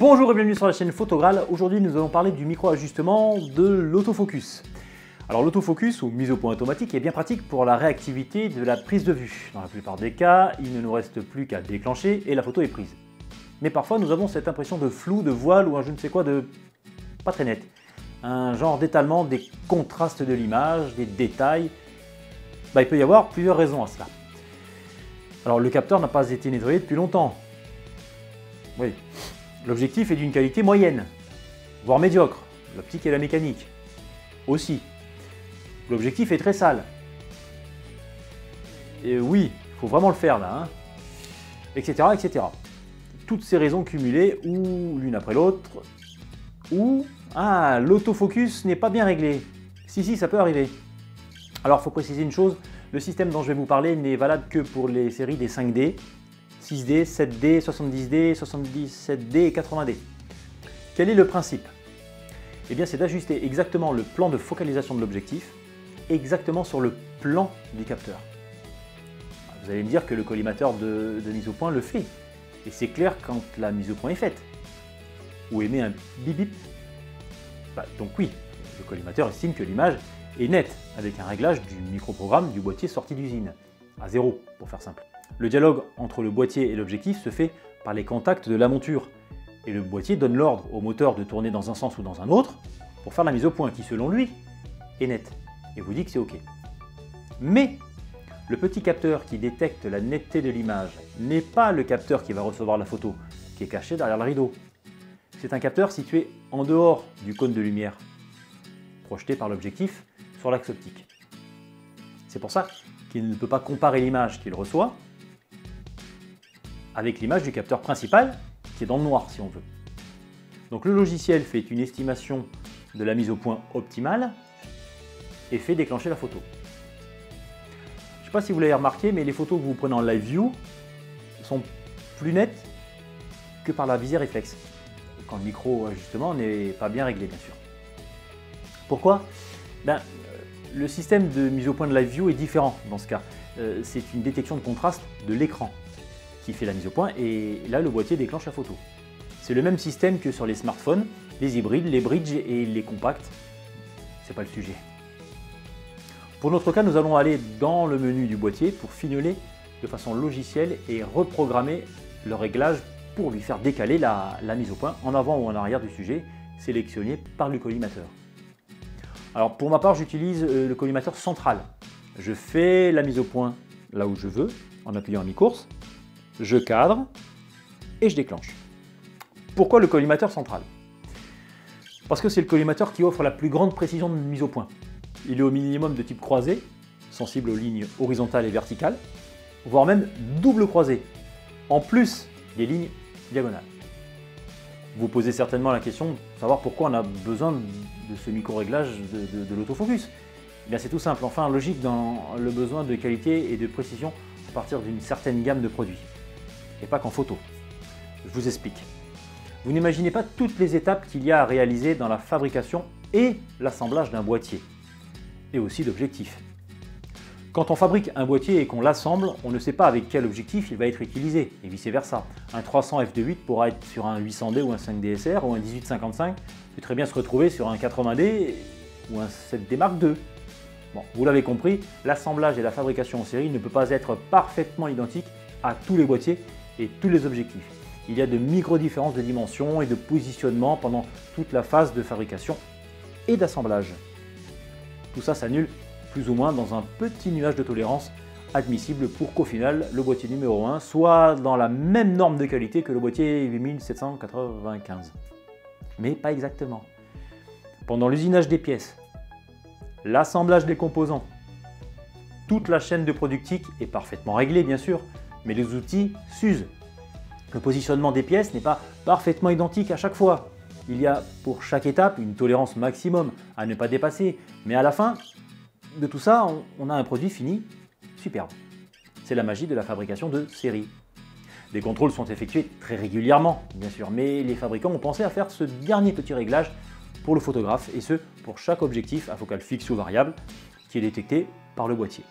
Bonjour et bienvenue sur la chaîne Photogral. Aujourd'hui nous allons parler du micro-ajustement de l'autofocus. Alors l'autofocus ou mise au point automatique est bien pratique pour la réactivité de la prise de vue. Dans la plupart des cas, il ne nous reste plus qu'à déclencher et la photo est prise. Mais parfois nous avons cette impression de flou, de voile ou un je ne sais quoi de pas très net. Un genre d'étalement des contrastes de l'image, des détails. Il peut y avoir plusieurs raisons à cela. Alors le capteur n'a pas été nettoyé depuis longtemps. Oui. L'objectif est d'une qualité moyenne, voire médiocre. L'optique et la mécanique aussi. L'objectif est très sale. Et oui, il faut vraiment le faire là, etc., etc. Toutes ces raisons cumulées, ou l'une après l'autre, ou l'autofocus n'est pas bien réglé. Si, ça peut arriver. Alors, il faut préciser une chose, le système dont je vais vous parler n'est valable que pour les séries des 5D, 6D, 7D, 70D, 77D et 80D. Quel est le principe? Eh bien, c'est d'ajuster exactement le plan de focalisation de l'objectif, exactement sur le plan du capteur. Vous allez me dire que le collimateur de mise au point le fait, et c'est clair quand la mise au point est faite. Ou émet un bip bip. Donc oui, le collimateur estime que l'image est nette, avec un réglage du microprogramme du boîtier sorti d'usine, à 0 pour faire simple. Le dialogue entre le boîtier et l'objectif se fait par les contacts de la monture, et le boîtier donne l'ordre au moteur de tourner dans un sens ou dans un autre pour faire la mise au point qui, selon lui, est nette, et vous dit que c'est OK. Mais le petit capteur qui détecte la netteté de l'image n'est pas le capteur qui va recevoir la photo, qui est caché derrière le rideau. C'est un capteur situé en dehors du cône de lumière, projeté par l'objectif sur l'axe optique. C'est pour ça qu'il ne peut pas comparer l'image qu'il reçoit avec l'image du capteur principal qui est dans le noir si on veut. Donc le logiciel fait une estimation de la mise au point optimale et fait déclencher la photo. Je ne sais pas si vous l'avez remarqué, mais les photos que vous prenez en live view sont plus nettes que par la visée réflexe, quand le micro ajustement n'est pas bien réglé bien sûr. Pourquoi? Le système de mise au point de live view est différent dans ce cas. C'est une détection de contraste de l'écran qui fait la mise au point et là le boîtier déclenche la photo. C'est le même système que sur les smartphones, les hybrides, les bridges et les compacts. C'est pas le sujet. Pour notre cas, nous allons aller dans le menu du boîtier pour fignoler de façon logicielle et reprogrammer le réglage pour lui faire décaler la mise au point en avant ou en arrière du sujet sélectionné par le collimateur. Alors pour ma part, j'utilise le collimateur central. Je fais la mise au point là où je veux en appuyant à mi-course. Je cadre et je déclenche. Pourquoi le collimateur central? Parce que c'est le collimateur qui offre la plus grande précision de mise au point. Il est au minimum de type croisé, sensible aux lignes horizontales et verticales, voire même double croisé, en plus des lignes diagonales. Vous posez certainement la question de savoir pourquoi on a besoin de ce micro-réglage de l'autofocus. Eh bien c'est tout simple, enfin logique dans le besoin de qualité et de précision à partir d'une certaine gamme de produits. Et pas qu'en photo. Je vous explique. Vous n'imaginez pas toutes les étapes qu'il y a à réaliser dans la fabrication et l'assemblage d'un boîtier, et aussi d'objectifs. Quand on fabrique un boîtier et qu'on l'assemble, on ne sait pas avec quel objectif il va être utilisé, et vice versa. Un 300 f2.8 pourra être sur un 800D ou un 5D SR, ou un 1855 peut très bien se retrouver sur un 80D ou un 7D Mark II. Bon, vous l'avez compris, l'assemblage et la fabrication en série ne peut pas être parfaitement identique à tous les boîtiers et tous les objectifs. Il y a de micro-différences de dimension et de positionnement pendant toute la phase de fabrication et d'assemblage. Tout ça s'annule plus ou moins dans un petit nuage de tolérance admissible pour qu'au final, le boîtier numéro 1 soit dans la même norme de qualité que le boîtier 8795. Mais pas exactement. Pendant l'usinage des pièces, l'assemblage des composants, toute la chaîne de productique est parfaitement réglée bien sûr, mais les outils s'usent. Le positionnement des pièces n'est pas parfaitement identique à chaque fois. Il y a pour chaque étape une tolérance maximum à ne pas dépasser, mais à la fin de tout ça, on a un produit fini superbe. C'est la magie de la fabrication de série. Les contrôles sont effectués très régulièrement, bien sûr, mais les fabricants ont pensé à faire ce dernier petit réglage pour le photographe, et ce pour chaque objectif à focale fixe ou variable qui est détecté par le boîtier.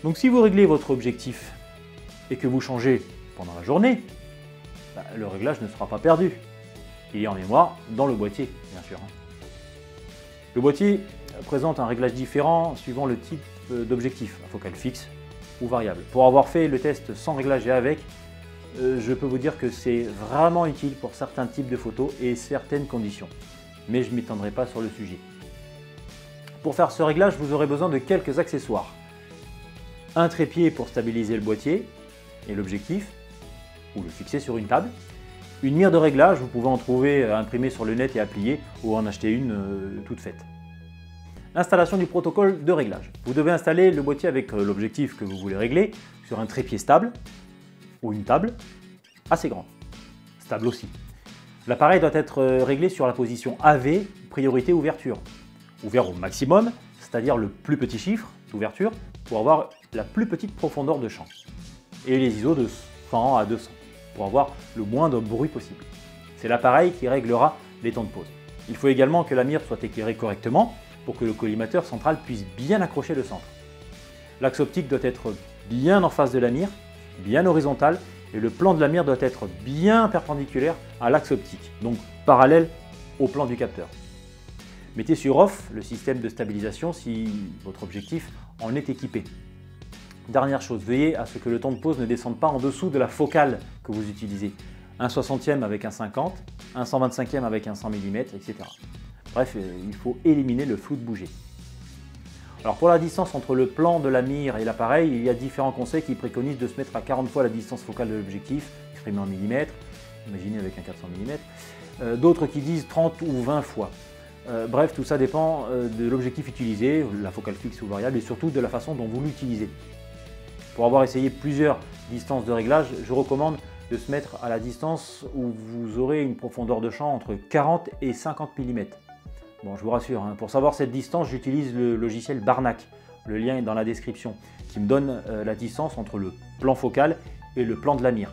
Donc si vous réglez votre objectif et que vous changez pendant la journée, le réglage ne sera pas perdu. Il est en mémoire dans le boîtier, bien sûr. Le boîtier présente un réglage différent suivant le type d'objectif, à focale fixe ou variable. Pour avoir fait le test sans réglage et avec, je peux vous dire que c'est vraiment utile pour certains types de photos et certaines conditions. Mais je ne m'étendrai pas sur le sujet. Pour faire ce réglage, vous aurez besoin de quelques accessoires. Un trépied pour stabiliser le boîtier et l'objectif, ou le fixer sur une table. Une mire de réglage, vous pouvez en trouver imprimée sur le net et à plier, ou en acheter une toute faite. Installation du protocole de réglage. Vous devez installer le boîtier avec l'objectif que vous voulez régler sur un trépied stable ou une table assez grande, stable aussi. L'appareil doit être réglé sur la position AV, priorité ouverture. Ouvert au maximum, c'est-à-dire le plus petit chiffre d'ouverture pour avoir la plus petite profondeur de champ. Et les ISO de 100 à 200 pour avoir le moins de bruit possible. C'est l'appareil qui réglera les temps de pause. Il faut également que la mire soit éclairée correctement pour que le collimateur central puisse bien accrocher le centre. L'axe optique doit être bien en face de la mire, bien horizontal, et le plan de la mire doit être bien perpendiculaire à l'axe optique, donc parallèle au plan du capteur. Mettez sur off le système de stabilisation si votre objectif en est équipé. Dernière chose, veillez à ce que le temps de pause ne descende pas en dessous de la focale que vous utilisez. Un 60e avec un 50, un 125e avec un 100 mm, etc. Bref, il faut éliminer le flou de bouger. Alors pour la distance entre le plan de la mire et l'appareil, il y a différents conseils qui préconisent de se mettre à 40 fois la distance focale de l'objectif, exprimée en millimètres, imaginez avec un 400 mm. D'autres qui disent 30 ou 20 fois. Bref, tout ça dépend de l'objectif utilisé, la focale fixe ou variable, et surtout de la façon dont vous l'utilisez. Pour avoir essayé plusieurs distances de réglage, je recommande de se mettre à la distance où vous aurez une profondeur de champ entre 40 et 50 mm. Bon, je vous rassure, pour savoir cette distance, j'utilise le logiciel Barnac. Le lien est dans la description, qui me donne la distance entre le plan focal et le plan de la mire.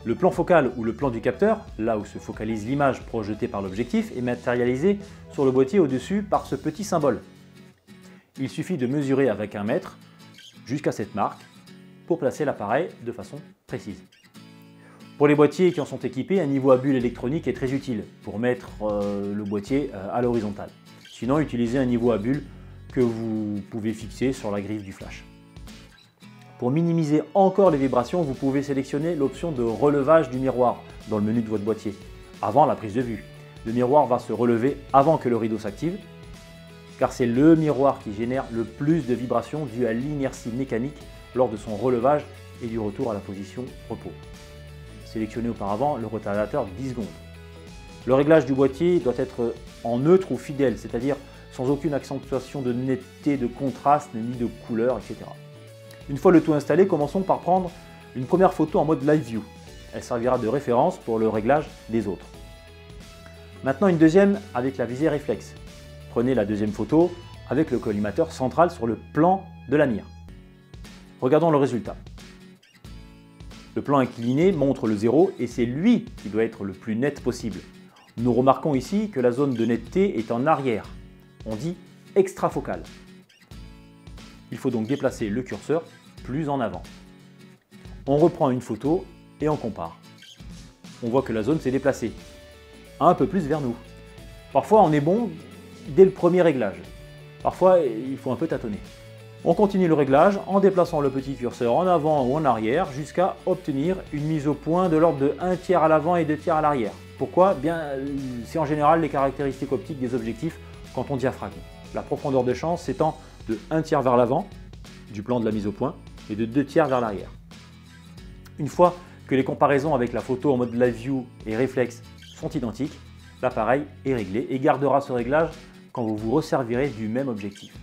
Le plan focal ou le plan du capteur, là où se focalise l'image projetée par l'objectif, est matérialisé sur le boîtier au-dessus par ce petit symbole. Il suffit de mesurer avec un mètre jusqu'à cette marque pour placer l'appareil de façon précise. Pour les boîtiers qui en sont équipés, un niveau à bulle électronique est très utile pour mettre le boîtier à l'horizontale. Sinon, utilisez un niveau à bulle que vous pouvez fixer sur la griffe du flash. Pour minimiser encore les vibrations, vous pouvez sélectionner l'option de relevage du miroir dans le menu de votre boîtier, avant la prise de vue. Le miroir va se relever avant que le rideau s'active, car c'est le miroir qui génère le plus de vibrations dues à l'inertie mécanique lors de son relevage et du retour à la position repos. Sélectionnez auparavant le retardateur 10 secondes. Le réglage du boîtier doit être en neutre ou fidèle, c'est-à-dire sans aucune accentuation de netteté, de contraste, ni de couleur, etc. Une fois le tout installé, commençons par prendre une première photo en mode Live View. Elle servira de référence pour le réglage des autres. Maintenant une deuxième avec la visée réflexe. Prenez la deuxième photo avec le collimateur central sur le plan de la mire. Regardons le résultat. Le plan incliné montre le 0 et c'est lui qui doit être le plus net possible. Nous remarquons ici que la zone de netteté est en arrière. On dit extrafocale. Il faut donc déplacer le curseur plus en avant. On reprend une photo et on compare. On voit que la zone s'est déplacée un peu plus vers nous. Parfois on est bon dès le premier réglage. Parfois il faut un peu tâtonner. On continue le réglage en déplaçant le petit curseur en avant ou en arrière jusqu'à obtenir une mise au point de l'ordre de 1/3 à l'avant et 2/3 à l'arrière. Pourquoi? Bien, c'est en général les caractéristiques optiques des objectifs quand on diaphragme. La profondeur de champ s'étend de 1/3 vers l'avant du plan de la mise au point et de 2/3 vers l'arrière. Une fois que les comparaisons avec la photo en mode Live View et réflexe sont identiques, l'appareil est réglé et gardera ce réglage quand vous vous resservirez du même objectif.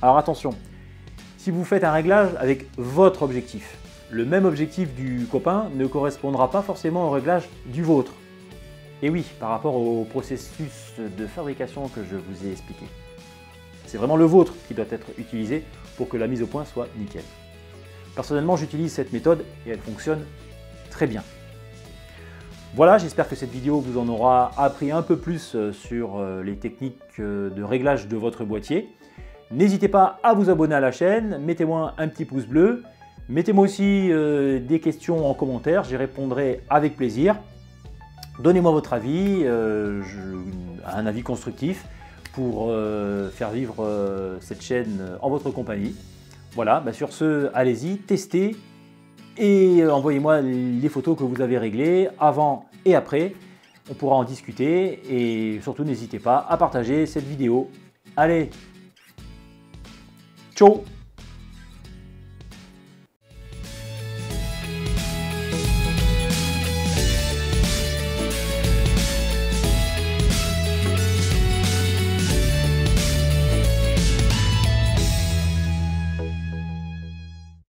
Alors attention, si vous faites un réglage avec votre objectif, le même objectif du copain ne correspondra pas forcément au réglage du vôtre. Et oui, par rapport au processus de fabrication que je vous ai expliqué. C'est vraiment le vôtre qui doit être utilisé pour que la mise au point soit nickel. Personnellement, j'utilise cette méthode et elle fonctionne très bien. Voilà, j'espère que cette vidéo vous en aura appris un peu plus sur les techniques de réglage de votre boîtier. N'hésitez pas à vous abonner à la chaîne, mettez-moi un petit pouce bleu, mettez-moi aussi des questions en commentaire, j'y répondrai avec plaisir. Donnez-moi votre avis, un avis constructif pour faire vivre cette chaîne en votre compagnie. Voilà, bah sur ce, allez-y, testez et envoyez-moi les photos que vous avez réglées avant et après. On pourra en discuter et surtout n'hésitez pas à partager cette vidéo. Allez, ciao!